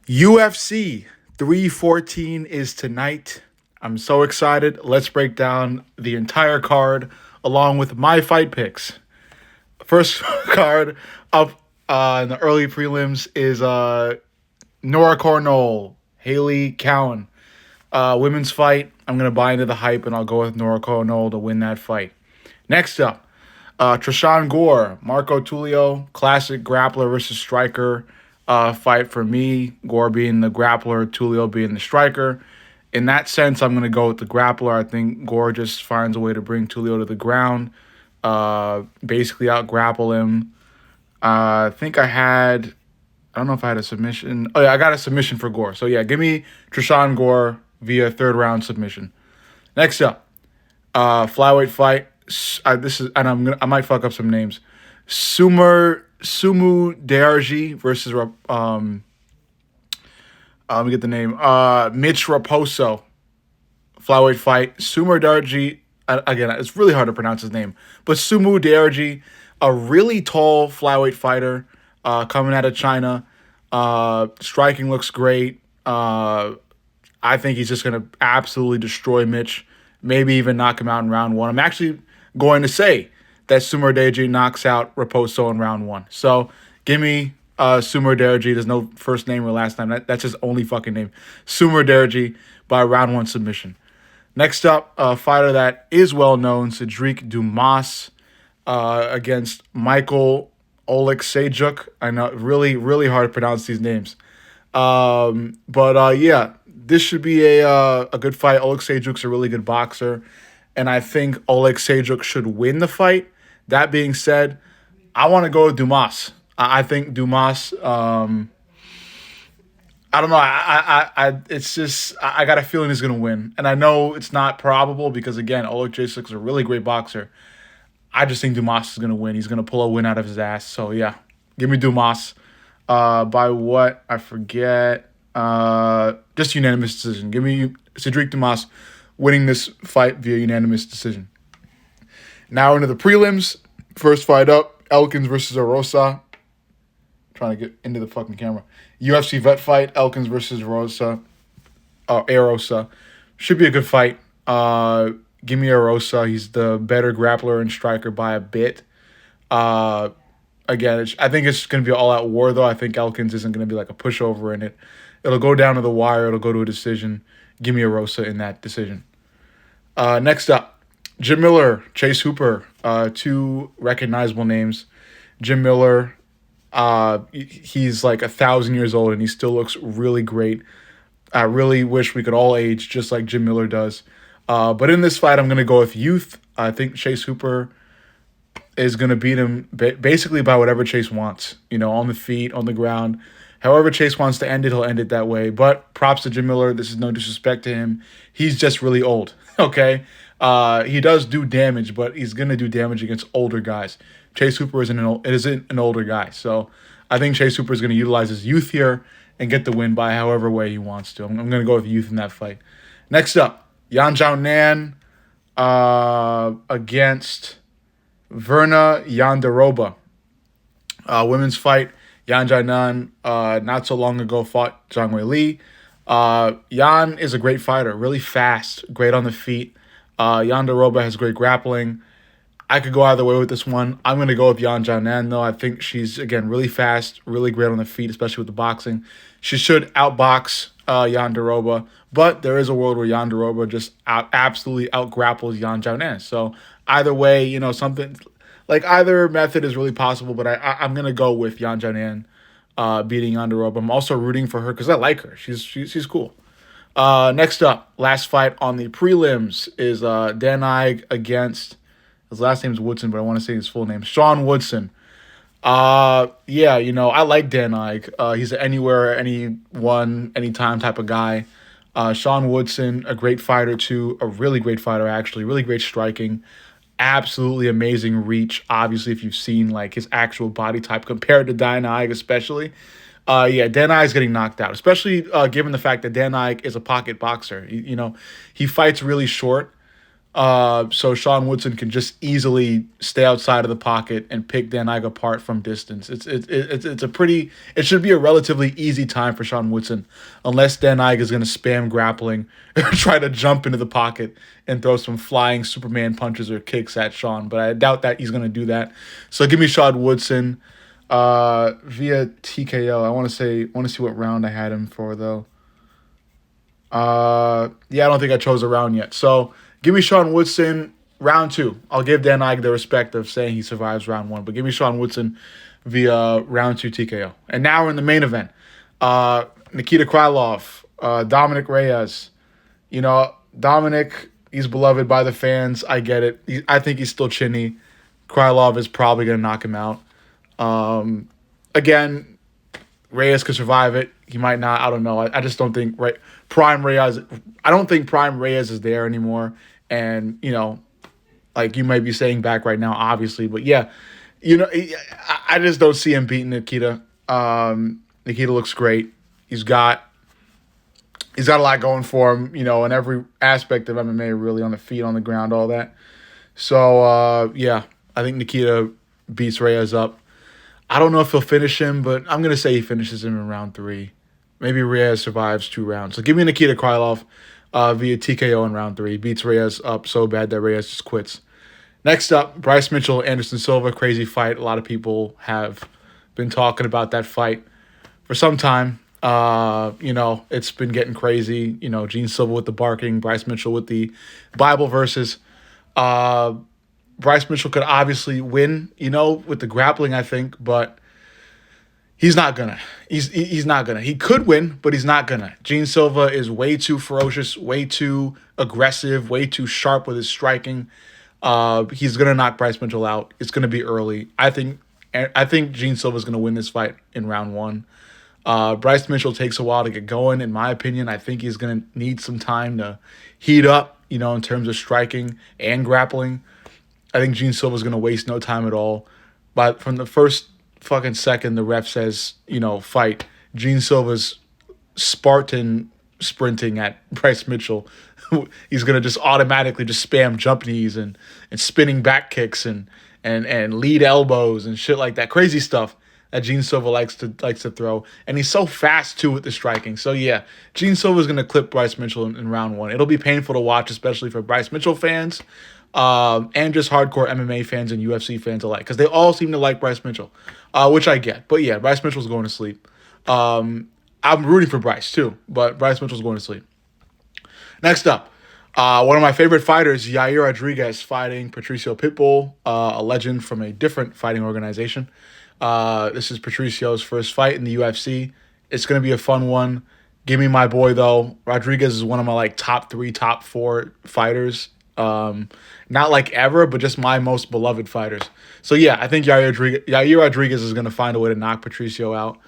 UFC 314 is tonight. I'm so excited. Let's break down the entire card along with my fight picks. First card up in the early prelims is Nora Cornell, Haley Cowan. Women's fight. I'm going to buy into the hype and I'll go with Nora Cornell to win that fight. Next up, Trishan Gore, Marco Tulio, classic grappler versus striker fight for me. Gore being the grappler, Tulio being the striker. In that sense, I'm going to go with the grappler. I think Gore just finds a way to bring Tulio to the ground, basically out grapple him. I don't know if I had a submission. Oh, yeah, I got a submission for Gore. So, yeah, give me Trishan Gore via third round submission. Next up, flyweight fight. I might fuck up some names. Sumu Dearji versus let me get the name. Mitch Raposo. Flyweight fight. Sumu Dearji. Again, it's really hard to pronounce his name, but Sumu Dearji, a really tall flyweight fighter, coming out of China. Striking looks great. I think he's just gonna absolutely destroy Mitch. Maybe even knock him out in round one. I'm actually going to say that Sumer Deji knocks out Raposo in round one. So give me Sumer Deji. There's no first name or last name. That's his only fucking name. Sumer Deji by round one submission. Next up, a fighter that is well known, Cedric Dumas against Michael Oleksiejczuk. I know, really, really hard to pronounce these names. Yeah, this should be a good fight. Oleksiejczuk's a really good boxer, and I think Oleksiejczuk should win the fight. That being said, I want to go with Dumas. I think Dumas. I don't know. It's just I got a feeling he's gonna win, and I know it's not probable because again, Oleksiejczuk is a really great boxer. I just think Dumas is gonna win. He's gonna pull a win out of his ass. So yeah, give me Dumas. By what? I forget. Just unanimous decision. Give me Cedric Dumas winning this fight via unanimous decision. Now into the prelims. First fight up, Elkins versus Arosa. Trying to get into the fucking camera. UFC vet fight, Elkins versus Arosa. Should be a good fight. Give me Arosa. He's the better grappler and striker by a bit. Again, I think it's going to be an all-out war, though. I think Elkins isn't going to be like a pushover in it. It'll go down to the wire. It'll go to a decision. Give me Arosa in that decision. Next up, Jim Miller, Chase Hooper. Two recognizable names. Jim Miller, he's like 1,000 years old, and he still looks really great. I really wish we could all age just like Jim Miller does. But in this fight, I'm going to go with youth. I think Chase Hooper is going to beat him basically by whatever Chase wants, on the feet, on the ground. However Chase wants to end it, he'll end it that way. But props to Jim Miller. This is no disrespect to him. He's just really old, okay? He does do damage, but he's going to do damage against older guys. Chase Hooper isn't an older guy. So I think Chase Hooper is going to utilize his youth here and get the win by however way he wants to. I'm going to go with youth in that fight. Next up, Yan Zhao Nan against Verna Yandaroba. Women's fight. Yan Zhao Nan not so long ago fought Zhang Wei Li. Yan is a great fighter, really fast, great on the feet. Yandaroba has great grappling. I could go either way with this one. I'm going to go with Yan Zhao Nan, though. I think she's, again, really fast, really great on the feet, especially with the boxing. She should outbox Yandaroba, but there is a world where Yandaroba just absolutely out-grapples Yan Zhao Nan. So either way, something like either method is really possible, but I'm going to go with Yan Zhao Nan beating Yandaroba. I'm also rooting for her because I like her. She's cool. Next up, last fight on the prelims is Dan Ige against... His last name's Woodson, but I want to say his full name. Sean Woodson. I like Dan Ige. He's an anywhere, anyone, anytime type of guy. Sean Woodson, a great fighter too. A really great fighter, actually. Really great striking. Absolutely amazing reach. Obviously, if you've seen like his actual body type compared to Dan Ige especially. Dan Ige is getting knocked out, especially given the fact that Dan Ige is a pocket boxer. He fights really short. So Sean Woodson can just easily stay outside of the pocket and pick Dan Ige apart from distance. It's a pretty. It should be a relatively easy time for Sean Woodson, unless Dan Ige is going to spam grappling or try to jump into the pocket and throw some flying Superman punches or kicks at Sean. But I doubt that he's going to do that. So give me Sean Woodson via TKO. I want to see what round I had him for though. Yeah, I don't think I chose a round yet. So give me Sean Woodson round 2. I'll give Dan Ige the respect of saying he survives round 1, but give me Sean Woodson via round 2 TKO. And now we're in the main event. Nikita Krylov, Dominic Reyes. You know, Dominic, he's beloved by the fans. I get it. I think he's still chinny. Krylov is probably going to knock him out. Again, Reyes could survive it. He might not. I don't know. I just don't think Prime Reyes. I don't think Prime Reyes is there anymore. And you know, like you might be saying back right now, obviously, but yeah, you know, I just don't see him beating Nikita. Nikita looks great. He's got a lot going for him. You know, in every aspect of MMA, really, on the feet, on the ground, all that. So yeah, I think Nikita beats Reyes up. I don't know if he'll finish him, but I'm going to say he finishes him in round 3. Maybe Reyes survives 2 rounds. So give me Nikita Krylov via TKO in round 3. Beats Reyes up so bad that Reyes just quits. Next up, Bryce Mitchell, Anderson Silva. Crazy fight. A lot of people have been talking about that fight for some time. You know, it's been getting crazy. You know, Gene Silva with the barking, Bryce Mitchell with the Bible verses. Bryce Mitchell could obviously win, you know, with the grappling, I think, but he's not gonna. He's not gonna. He could win, but he's not gonna. Gene Silva is way too ferocious, way too aggressive, way too sharp with his striking. He's gonna knock Bryce Mitchell out. It's gonna be early. I think Gene Silva is gonna win this fight in round 1. Bryce Mitchell takes a while to get going, in my opinion. I think he's gonna need some time to heat up, you know, in terms of striking and grappling. I think Gene Silva's going to waste no time at all. But from the first fucking second the ref says, you know, fight, Gene Silva's Spartan sprinting at Bryce Mitchell. He's going to just automatically just spam jump knees and spinning back kicks and lead elbows and shit like that. Crazy stuff that Gene Silva likes to throw. And he's so fast, too, with the striking. So, yeah, Gene Silva's going to clip Bryce Mitchell in round 1. It'll be painful to watch, especially for Bryce Mitchell fans. And just hardcore MMA fans and UFC fans alike, because they all seem to like Bryce Mitchell, which I get. But yeah, Bryce Mitchell's going to sleep. I'm rooting for Bryce too, but Bryce Mitchell's going to sleep. Next up, one of my favorite fighters, Yair Rodriguez, fighting Patricio Pitbull, a legend from a different fighting organization. This is Patricio's first fight in the UFC. It's going to be a fun one. Give me my boy, though. Rodriguez is one of my top 3, top 4 fighters. Not like ever, but just my most beloved fighters. So yeah, I think Yair Rodriguez is going to find a way to knock Patricio out.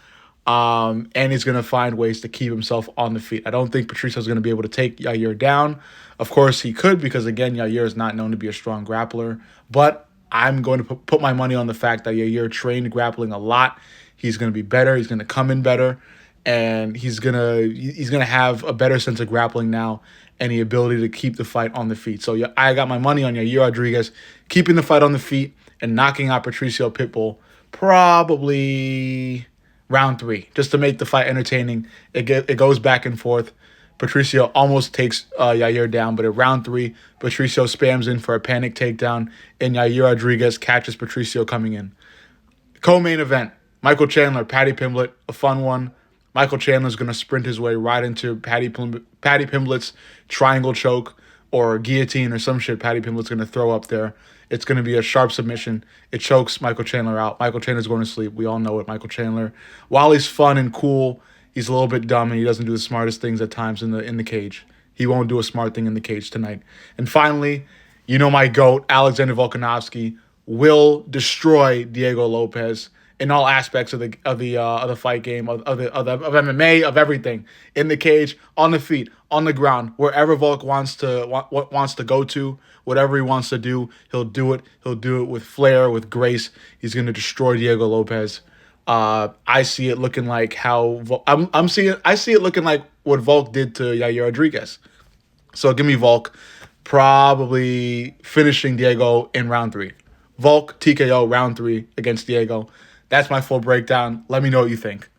And he's going to find ways to keep himself on the feet. I don't think Patricio is going to be able to take Yair down. Of course, he could, because again, Yair is not known to be a strong grappler. But I'm going to put my money on the fact that Yair trained grappling a lot. He's going to be better. He's going to come in better. And he's gonna have a better sense of grappling now and the ability to keep the fight on the feet. So yeah, I got my money on Yair Rodriguez keeping the fight on the feet and knocking out Patricio Pitbull probably round 3, just to make the fight entertaining. It goes back and forth. Patricio almost takes Yair down, but at round 3, Patricio spams in for a panic takedown, and Yair Rodriguez catches Patricio coming in. Co-main event, Michael Chandler, Paddy Pimblett, a fun one. Michael Chandler's going to sprint his way right into Paddy Pimblett's triangle choke or guillotine or some shit Paddy Pimblett's going to throw up there. It's going to be a sharp submission. It chokes Michael Chandler out. Michael Chandler's going to sleep. We all know it. Michael Chandler, while he's fun and cool, he's a little bit dumb and he doesn't do the smartest things at times in the cage. He won't do a smart thing in the cage tonight. And finally, you know my GOAT, Alexander Volkanovski, will destroy Diego Lopez in all aspects of the fight game, of MMA, of everything, in the cage, on the feet, on the ground, wherever Volk wants to go to, whatever he wants to do, he'll do it. He'll do it with flair, with grace. He's going to destroy Diego Lopez. I see it looking like I see it looking like what Volk did to Yair Rodriguez. So give me Volk probably finishing Diego in round 3. Volk, TKO, round 3 against Diego. That's my full breakdown. Let me know what you think.